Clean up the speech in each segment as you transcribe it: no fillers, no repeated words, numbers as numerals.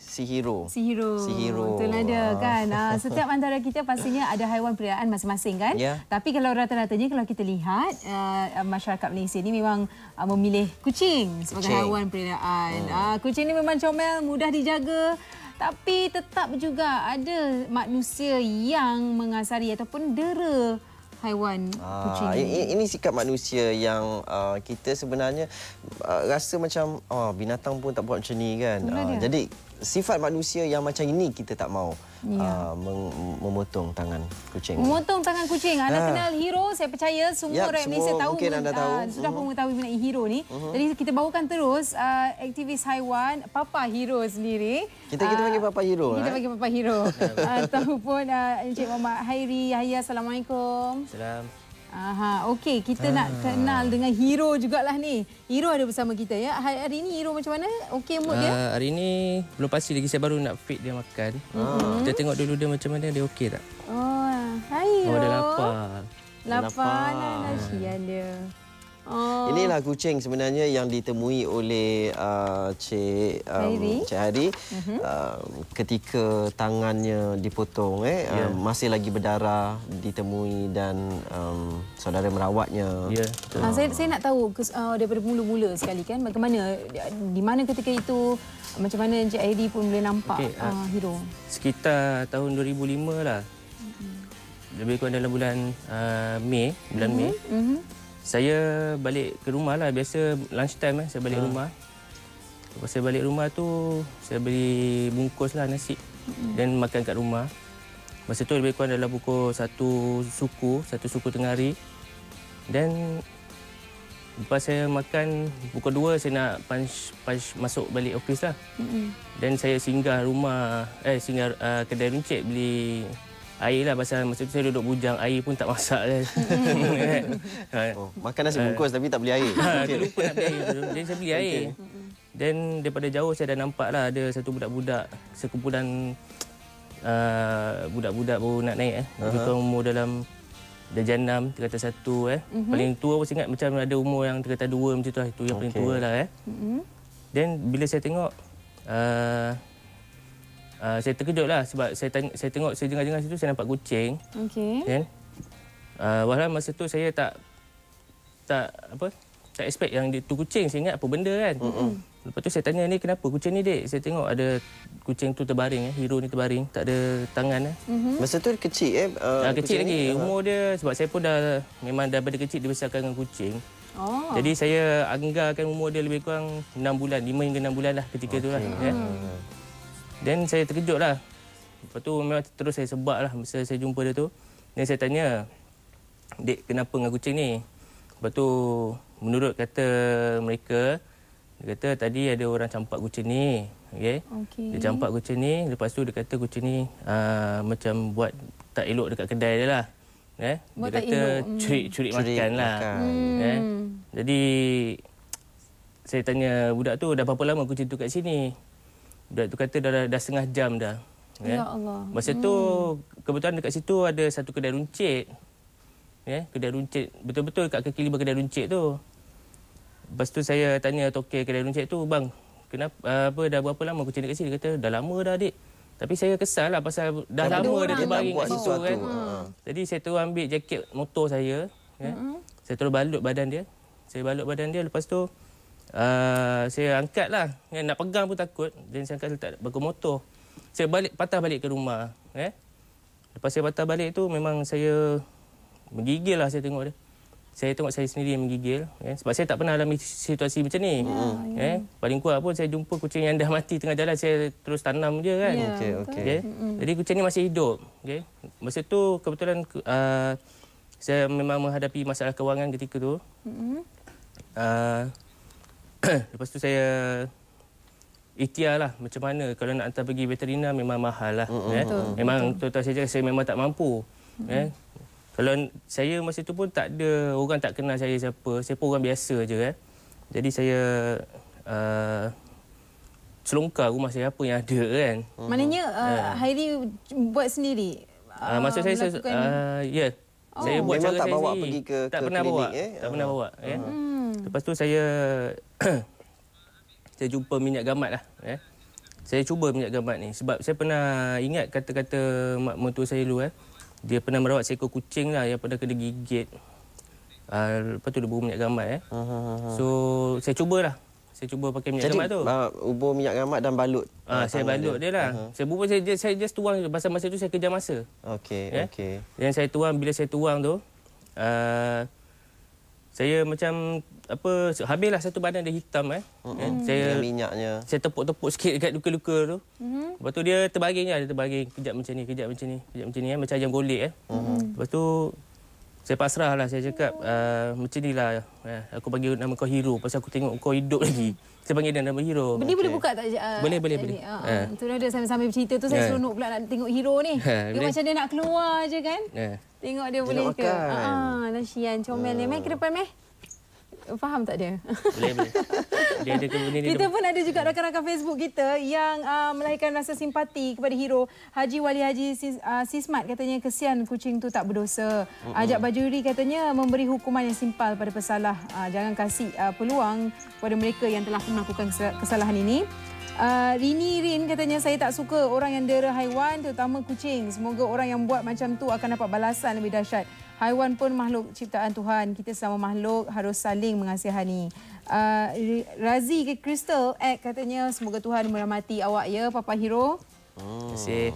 si hero. Itulah dia kan. Setiap antara kita pastinya ada haiwan peliharaan masing-masing kan. Ya. Tapi kalau rata-ratanya kalau kita lihat masyarakat Malaysia ni memang memilih kucing sebagai haiwan peliharaan. Kucing ni memang comel, mudah dijaga. Tapi tetap juga ada manusia yang mengasari ataupun dera haiwan kucing. Ini sikap manusia yang kita sebenarnya rasa macam binatang pun tak buat macam ni kan. Jadi sifat manusia yang macam ini kita tak mau memotong tangan kucing. Memotong tangan kucing. Anda kenal hero, saya percaya semua rakyat Malaysia tahu, sudah pun mengetahui mengenai hero ni. Jadi kita bawakan terus aktivis haiwan Papa Hero sendiri. Kita panggil Papa Hero. Kita panggil Papa Hero. Ataupun Encik Muhammad Hairi Yahya. Assalamualaikum. Salam. Okey, kita nak kenal dengan hero jugalah ni. Hero ada bersama kita ya. Hari ini hero macam mana? Okey mood dia? Hari ini belum pasti lagi, saya baru nak feed dia makan. Kita tengok dulu dia macam mana, dia okey tak? Hai hero. Dia lapar. Lapar nasian dia. Inilah kucing sebenarnya yang ditemui oleh Cik Hairi ketika tangannya dipotong masih lagi berdarah ditemui dan saudara merawatnya. Saya nak tahu daripada mula-mula sekali kan, bagaimana di mana ketika itu, macam mana Encik Hairi pun boleh nampak hero. Sekitar tahun 2005 lah. Lebih kurang dalam bulan Mei, Mei. Saya balik ke rumah lah, biasa lunch time saya balik rumah. Lepas saya balik rumah tu, saya beli bungkus lah nasi dan makan kat rumah. Masa tu lebih kurang dalam pukul 1 suku tengah hari. Dan lepas saya makan, pukul 2 saya nak punch masuk balik office lah. Dan saya singgah kedai runcit beli air lah, pasal masa tu saya duduk bujang, air pun tak masak kan. Makan nasi bungkus tapi tak beli air. Lupa nak beli air tu. Jadi saya beli air. Dan daripada jauh saya dah nampak lah ada satu budak-budak, sekumpulan budak-budak baru nak naik. Mereka umur dalam darjah 6, tingkatan 1. Paling tua pun saya ingat macam ada umur yang tingkatan 2 macam tu. Itu yang paling tua lah. Dan bila saya tengok, saya terkejut lah sebab saya tengok sejengah-jengah situ saya nampak kucing. Kan? Walaupun masa tu saya tak expect yang itu kucing, saya ingat apa benda kan. Lepas tu saya tanya, ni kenapa kucing ni dek? Saya tengok ada kucing tu terbaring, hero ni terbaring, tak ada tangan. Masa tu kecil kecil lagi. Umur dia, sebab saya pun memang daripada kecil dibesarkan dengan kucing. Jadi saya anggarkan umur dia lebih kurang 6 bulan, 5 hingga 6 bulan lah ketika tu lah. Dan saya terkejut lah. Lepas tu memang terus saya sebab lah masa saya jumpa dia tu. Dan saya tanya, dek kenapa dengan kucing ni? Lepas tu menurut kata mereka, dia kata tadi ada orang campak kucing ni. Dia campak kucing ni, lepas tu dia kata kucing ni macam buat tak elok dekat kedai dia lah. Dia kata curi makan lah. Jadi saya tanya budak tu, dah berapa lama kucing tu kat sini? Budak tu kata dah setengah jam dah. Ya Allah. Masa tu kebetulan dekat situ ada satu kedai runcit. Kedai runcit betul-betul kat kaki 5 kedai runcit tu. Lepas tu saya tanya tokek kedai runcit tu, bang, kenapa dah berapa lama kucing dekat sini? Dia kata dah lama dah dik. Tapi saya kesal lah pasal dah lama dia terbaring kat situ kan. Jadi saya terus ambil jaket motor saya. Saya terus balut badan dia. Lepas tu saya angkat lah, nak pegang pun takut. Dan saya angkat letak bangku motor. Saya patah balik ke rumah. Lepas saya patah balik tu memang saya menggigil lah saya tengok dia. Saya tengok saya sendiri yang menggigil. Sebab saya tak pernah alami situasi macam ni. Paling kuat pun saya jumpa kucing yang dah mati tengah jalan, saya terus tanam je kan. Jadi kucing ni masih hidup. Masa tu kebetulan saya memang menghadapi masalah kewangan ketika tu. Lepas tu saya ikhtiar lah macam mana kalau nak hantar pergi veterina memang mahal lah. Memang tuan-tuan saya memang tak mampu. Kalau saya masa tu pun tak ada, orang tak kenal saya siapa. Saya pun orang biasa je kan. Jadi saya selongkar rumah saya apa yang ada kan. Maknanya Hairi buat sendiri? Maksud saya, ya. Saya buat memang cara tak saya bawa sendiri. pergi ke tak pernah klinik, bawa. Tak pernah bawa. Lepas tu saya jumpa minyak gamat lah. saya cuba minyak gammat ni. Sebab saya pernah ingat kata-kata mak mertua saya dulu. Dia pernah merawat seekor kucing lah yang pernah kena gigit. Lepas tu dia bubur minyak gammat. So, saya cubalah. Saya cuba pakai minyak gammat tu. Jadi, ubur minyak gammat dan balut. Saya balut dia lah. Saya bubur, saya just tuang. Pasal masa tu saya kejar masa. Okey. Yang saya tuang, bila saya tuang tu, saya macam habislah satu badan dia hitam. Saya minyaknya. Saya tepuk-tepuk sikit dekat luka-luka tu. Lepas tu dia terbaring je, dia terbaring kejap macam ni, kejap macam ni, macam ayam golek. Lepas tu saya pasrah lah, saya cakap macam ni lah, aku bagi nama kau hero pasal aku tengok kau hidup lagi. Saya panggil dia nama hero. Benda boleh buka tak? Boleh. Tu dah sambil bercerita tu saya seronok pula nak tengok hero ni. Dia macam dia nak keluar je kan. Tengok dia boleh ke. Nasian comel ni. Mai ke depan mai. Faham tak dia? Boleh. Dia ada benda ni. Kita pun ada juga rakan-rakan Facebook kita yang melahirkan rasa simpati kepada hero. Haji Wali Haji Sismat katanya kesian kucing tu tak berdosa. Ajak Bajuri katanya memberi hukuman yang simpel pada pesalah. Jangan kasih peluang kepada mereka yang telah melakukan kesalahan ini. Rin katanya saya tak suka orang yang dera haiwan terutama kucing. Semoga orang yang buat macam tu akan dapat balasan lebih dahsyat. Haiwan pun makhluk ciptaan Tuhan. Kita sesama makhluk harus saling mengasihani. Razi ke Crystal katanya semoga Tuhan merahmati awak ya Papa Hero. Terima kasih.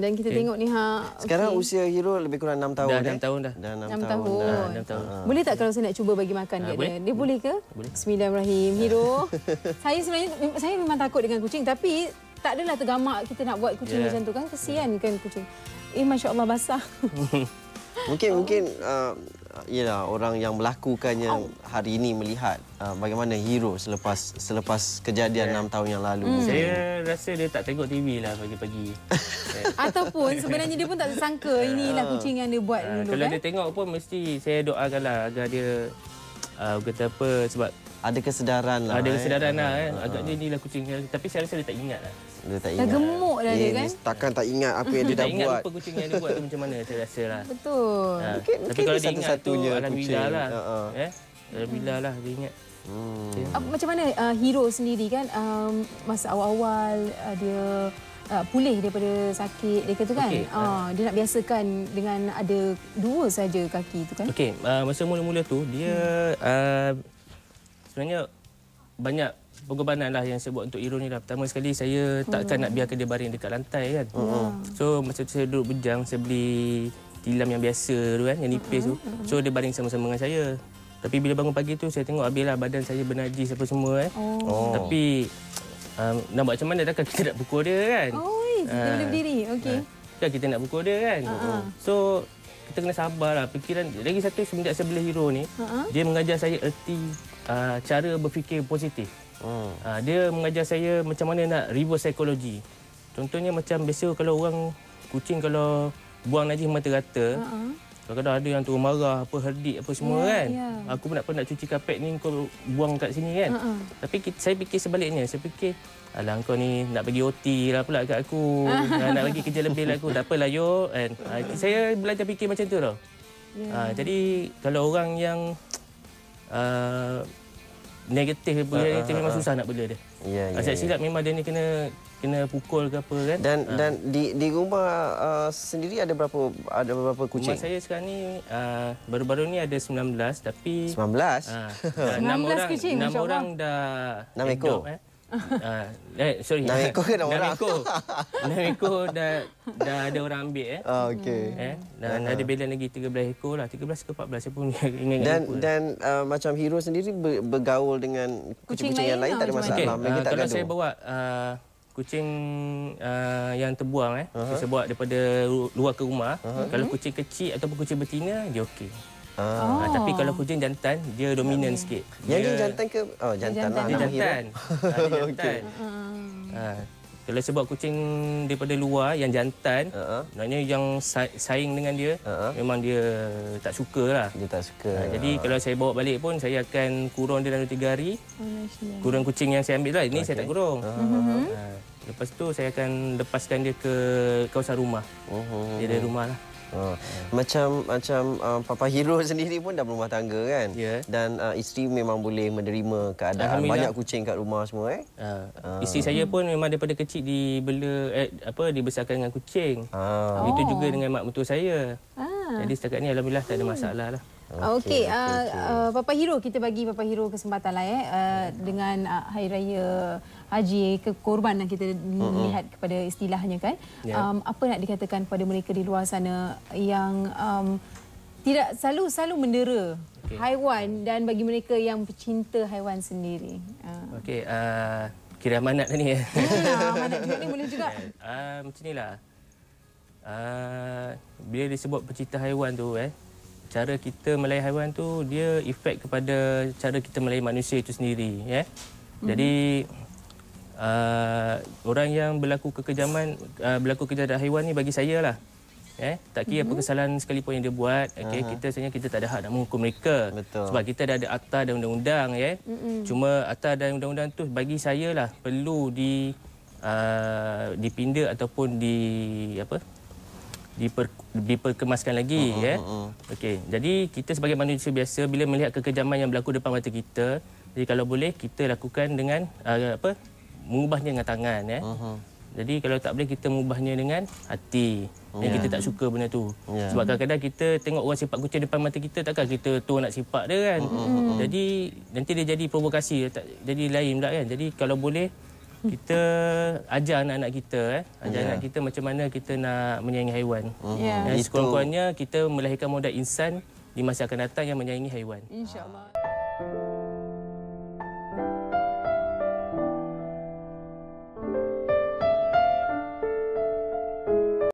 Dan kita tengok ni Sekarang usia hero lebih kurang 6 tahun. Dah 6 tahun dah. Dah 6 tahun. 6 tahun. Boleh tak kalau saya nak cuba bagi makan kat dia? Dia boleh ke? Boleh. Bismillahirrahmanirrahim. Hero. Saya memang takut dengan kucing tapi tak adalah tergamak kita nak buat kucing macam tu kan. Kesian kan kucing. Masya-Allah basah. Mungkin ialah orang yang melakukannya hari ini melihat bagaimana hero selepas kejadian 6 tahun yang lalu. Saya rasa dia tak tengok TV lah pagi-pagi. Ataupun sebenarnya dia pun tak sangka inilah kucing yang dia buat dulu. Kalau dia tengok pun mesti saya doakanlah agar dia kata apa, sebab ada kesedaran lah. Ada kesedaran lah. Agaknya inilah kucing. Tapi saya rasa dia tak ingat lah. Dia tak ingat. Dah gemuk dah dia kan? Takkan tak ingat apa yang dia dah buat. Tak ingat apa kucing yang dia buat tu macam mana, saya rasa lah. Betul. Tapi kalau dia ingat tu, alhamdulillah lah. Alhamdulillah lah dia ingat. Macam mana hero sendiri kan, masa awal-awal dia pulih daripada sakit dia kata kan. Dia nak biasakan dengan ada 2 saja kaki tu kan. Okey, masa mula-mula tu dia sebenarnya banyak pengorbanan lah yang saya buat untuk hero ni lah. Pertama sekali saya takkan nak biarkan dia baring dekat lantai kan. So masa tu saya duduk bujang, saya beli tilam yang biasa tu kan, yang nipis tu. So dia baring sama-sama dengan saya. Tapi bila bangun pagi tu saya tengok habislah badan saya bernajis apa semua kan. Tapi nak buat macam mana, takkan kita nak pukul dia kan. Kita boleh berdiri. Okey. Kan kita nak pukul dia kan. So kita kena sabarlah. Fikiran lagi satu, semenjak saya beli hero ni, dia mengajar saya erti cara berfikir positif. Dia mengajar saya macam mana nak reverse psychology. Contohnya macam biasa kalau orang kucing kalau buang najis mata rata, kadang-kadang ada yang turun marah, apa herdik apa semua kan. Aku pun nak cuci kapet ni kau buang kat sini kan. Tapi saya fikir sebaliknya. Saya fikir alah kau ni nak bagi OT lah pula kat aku. Nak bagi kerja lebih lah aku. Tak apalah yo kan. Saya belajar fikir macam tu tau. Jadi kalau orang yang negatif memang susah nak bela dia. Saya silap memang dia ni kena pukul ke apa kan. Dan di rumah sendiri ada berapa kucing? Rumah saya sekarang ni baru-baru ni ada 19 tapi 19. 6 orang dah 6 ekor. Sorry. 6 ekor ke 6 orang? 6 ekor dah ada orang ambil okey. Dan ada belen lagi 13 ekor lah. 13 ke 14 saya pun ingat. Dan macam hero sendiri bergaul dengan kucing-kucing yang lain tak ada masalah. Kalau saya bawa kucing yang terbuang saya bawa daripada luar ke rumah. Kalau kucing kecil ataupun kucing betina dia okey. Tapi kalau kucing jantan dia dominan sikit. Yang dia jantan ke? Jantan lah. Dia jantan. Kalau saya bawa kucing daripada luar yang jantan, maknanya yang saing dengan dia, memang dia tak suka lah. Dia tak suka. Jadi kalau saya bawa balik pun saya akan kurung dia dalam 3 hari. Kurung kucing yang saya ambil lah. Ini saya tak kurung. Lepas tu saya akan lepaskan dia ke kawasan rumah. Dia ada rumah lah. Macam Papa Hero sendiri pun dah berumah tangga kan? Ya. Dan isteri memang boleh menerima keadaan banyak kucing kat rumah semua Isteri saya pun memang daripada kecil dibesarkan dengan kucing. Itu juga dengan mak mentua saya. Jadi setakat ni alhamdulillah tak ada masalah lah. Okey, Papa Hero, kita bagi Papa Hero kesempatan lah dengan Hari Raya Haji Korban yang kita lihat kepada istilahnya kan. Apa nak dikatakan kepada mereka di luar sana yang tidak selalu mendera haiwan dan bagi mereka yang pecinta haiwan sendiri. Okey, kira amanat ni ya. Amanat juga ni boleh juga. Macam inilah. Bila disebut pecinta haiwan tu cara kita melayan haiwan tu dia efek kepada cara kita melayan manusia itu sendiri Jadi orang yang berlaku kekejaman terhadap haiwan ni bagi saya lah tak kira apa kesalahan sekalipun yang dia buat kita sebenarnya kita tak ada hak nak menghukum mereka. Betul. Sebab kita dah ada akta dan undang-undang Cuma akta dan undang-undang tu bagi saya lah perlu dipinda ataupun diperkemaskan lagi Okey, jadi kita sebagai manusia biasa bila melihat kekejaman yang berlaku depan mata kita, jadi kalau boleh kita lakukan dengan mengubahnya dengan tangan Jadi kalau tak boleh kita mengubahnya dengan hati. Yang kita tak suka benda tu. Sebab kadang-kadang kita tengok orang sipak kucing depan mata kita, takkan kita tu nak sipak dia kan. Jadi nanti dia jadi provokasi, jadi lain pula kan. Jadi kalau boleh kita ajar anak-anak kita anak kita macam mana kita nak menyayangi haiwan. Sekurang-kurangnya kita melahirkan modal insan di masa akan datang yang menyayangi haiwan. InsyaAllah.